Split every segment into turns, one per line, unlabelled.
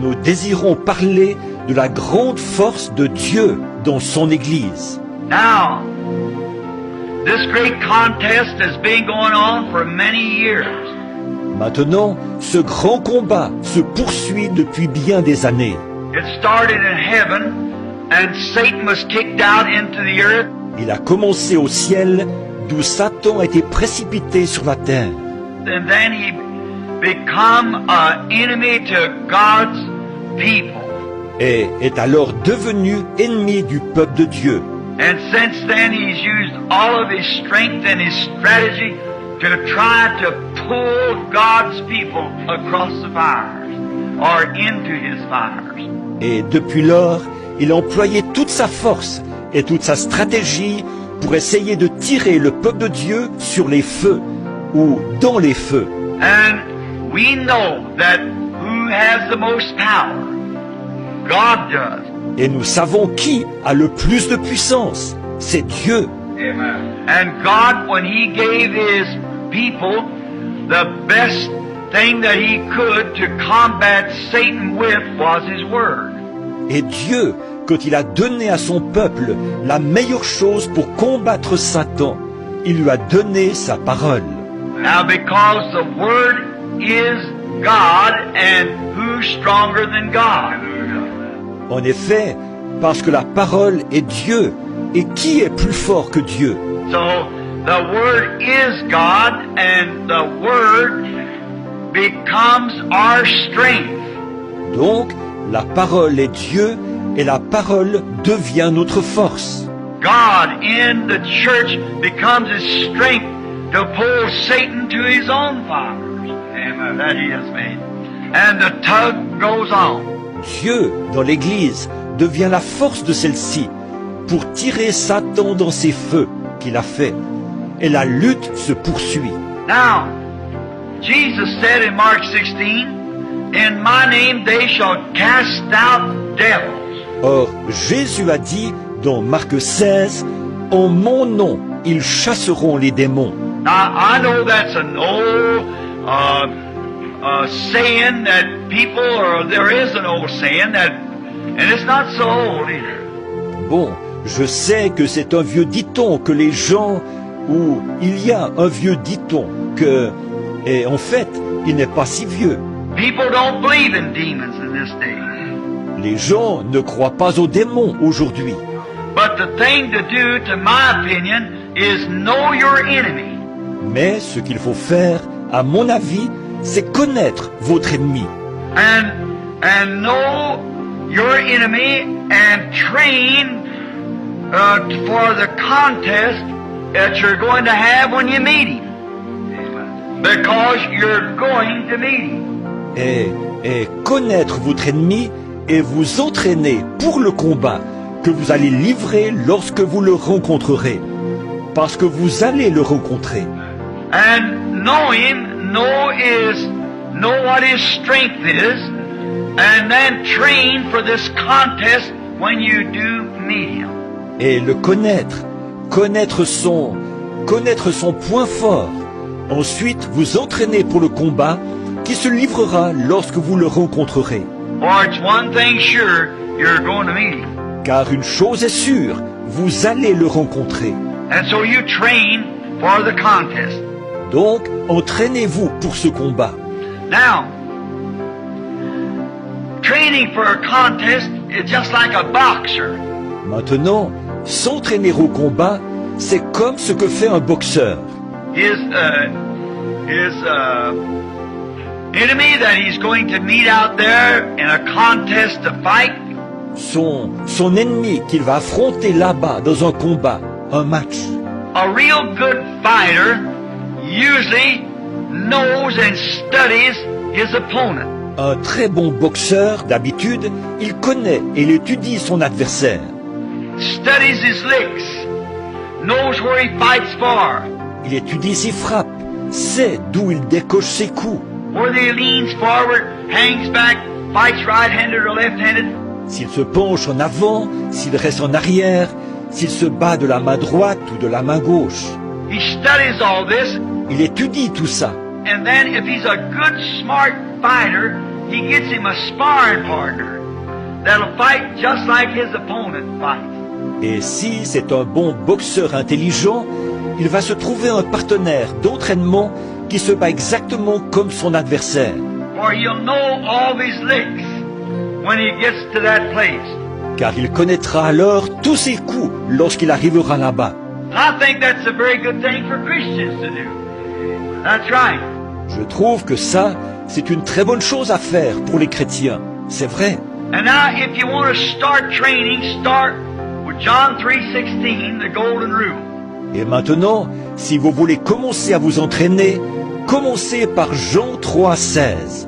Nous désirons parler de la grande force de Dieu dans son Église.
Now, this great contest has been going on for many years.
Maintenant, ce grand combat se poursuit depuis bien des années.
It started in heaven, and Satan was kicked out into the earth.
Il a commencé au ciel, d'où Satan a été précipité sur la terre.
And then he become an enemy to God's people.
Et est alors devenu ennemi du peuple de Dieu.
And since then he's used all of his strength and his strategy to try to pull God's people across the fires or into his fires.
Et depuis lors, il a employé toute sa force et toute sa stratégie pour essayer de tirer le peuple de Dieu sur les feux ou dans les feux.
And we know that who has the most power? God does.
Et nous savons qui a le plus de puissance. C'est Dieu.
Amen. And God, when he gave his people the best thing that he could to combat Satan with was his word.
Et Dieu, quand il a donné à son peuple la meilleure chose pour combattre Satan, il lui a donné sa parole.
Now because the word is God, and who's stronger than God?
En effet, parce que la parole est Dieu, et qui est plus fort que Dieu?
So the word is God, and the word becomes our strength.
Donc, la parole est Dieu, et la parole devient notre force.
God in the church becomes his strength to pull Satan to his own fires. Amen. That he has made. And the tug goes on.
Dieu, dans l'Église, devient la force de celle-ci pour tirer Satan dans ses feux qu'il a fait. Et la lutte se poursuit.
Now, Jesus said in Mark 16, in my name they shall cast out devils.
Or, Jésus a dit dans Marc 16, en mon nom, ils chasseront les démons.
Now, I know that's an old saying that people, or there is an old saying that, and it's not so old either.
Bon, je sais que c'est un vieux dicton que les gens, ou il y a un vieux dicton que, et en fait, il n'est pas si vieux.
People don't believe in demons in this day.
Les gens ne croient pas aux démons aujourd'hui.
But the thing to do, to my opinion, is know your enemy.
Mais ce qu'il faut faire, à mon avis, c'est connaître votre ennemi.
And know your enemy and train for the contest that you're going to have when you meet him. Because you're going to meet him.
Et connaître votre ennemi et vous entraîner pour le combat que vous allez livrer lorsque vous le rencontrerez. Parce que vous allez le rencontrer.
And know him, know what his strength is, and then train for this contest when you do meet him.
Et le connaître, connaître son point fort. Ensuite, vous entraîner pour le combat qui se livrera lorsque vous le rencontrerez.
For it's one thing sure, you're going to meet him.
Car une chose est sûre, vous allez le rencontrer.
And so you train for the contest.
Donc, entraînez-vous pour ce combat.
Now, training for a contest is just like a boxer.
Maintenant, s'entraîner au combat, c'est comme ce que fait un boxeur.
His enemy that he's going to meet out there in a contest to fight.
Son ennemi qu'il va affronter là-bas dans un combat, un match.
A real good fighter usually knows and studies his opponent.
Un très bon boxeur, d'habitude, il connaît et il étudie son adversaire.
Studies his licks, knows where he fights for.
Il étudie ses frappes, sait d'où il décoche ses coups.
Whether he leans forward, hangs back, fights right-handed or left-handed.
S'il se penche en avant, s'il reste en arrière, s'il se bat de la main droite ou de la main gauche.
He studies all this.
Il étudie tout ça.
And then if he's a good, smart fighter, he gets him a sparring partner that'll fight just like his opponent fights.
Et si c'est un bon boxeur intelligent, il va se trouver un partenaire d'entraînement qui se bat exactement comme son adversaire.
For he'll know all of his licks when he gets to that place.
Car il connaîtra alors tous ses coups lorsqu'il arrivera là-bas.
I think that's a very good thing for Christians to do. That's right.
Je trouve que ça, c'est une très bonne chose à faire pour les chrétiens. C'est vrai.
And now if you want to start training, start with John 3:16, the golden rule.
Et maintenant, si vous voulez commencer à vous entraîner, commencez par Jean 3,16,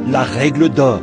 la règle d'or.